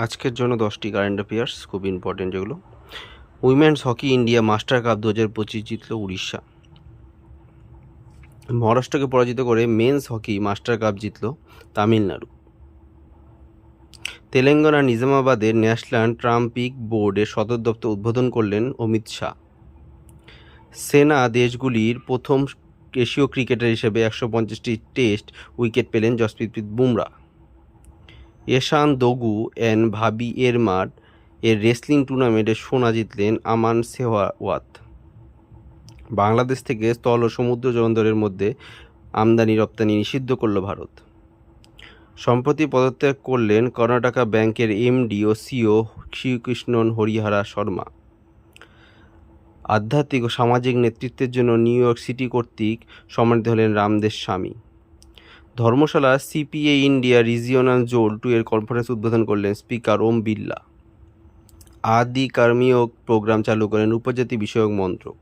আজকের জন্য 10টি কারেন্ট অ্যাফেয়ার্স খুব ইম্পর্টেন্ট যেগুলো। Women's hockey India master cup 2025 জিতল উড়িষ্যা। মহারাষ্ট্রকে পরাজিত করে মেন্স হকি মাস্টার কাপ জিতল তামিলনাড়ু। তেলেঙ্গানা নিজামাবাদের ন্যাশনাল ট্রাম্পিক বোর্ডের সদর দপ্তর উদ্বোধন করলেন অমিত শাহ। সেনা দেশগুলির প্রথম এশীয় ক্রিকেটার হিসেবে 150টি টেস্ট উইকেট পেলেন জসপ্রীত বুমরা। এশান দোগু অ্যান্ড ভাবি এরমার এর রেসলিং টুর্নামেন্টে সোনা জিতলেন আমান সেহওয়াত। বাংলাদেশ থেকে স্থল ও সমুদ্র জলন্ধরের মধ্যে আমদানি রপ্তানি নিষিদ্ধ করল ভারত। সম্প্রতি পদত্যাগ করলেন কর্ণাটকা ব্যাংকের এমডি ও সিও শ্রীকৃষ্ণন হরিহরা শর্মা। আধ্যাত্মিক ও সামাজিক নেতৃত্বের জন্য নিউ ইয়র্ক সিটি কর্তৃক সম্মানিত হলেন রামদেব স্বামী। ধর্মশালা সিপিএ ইন্ডিয়া রিজিওনাল জোন 2 এর কনফারেন্স উদ্বোধন করলেন স্পিকার ওম বিড়লা। আদি কর্মীয় প্রোগ্রাম চালু করেন উপজাতি বিষয়ক মন্ত্রক।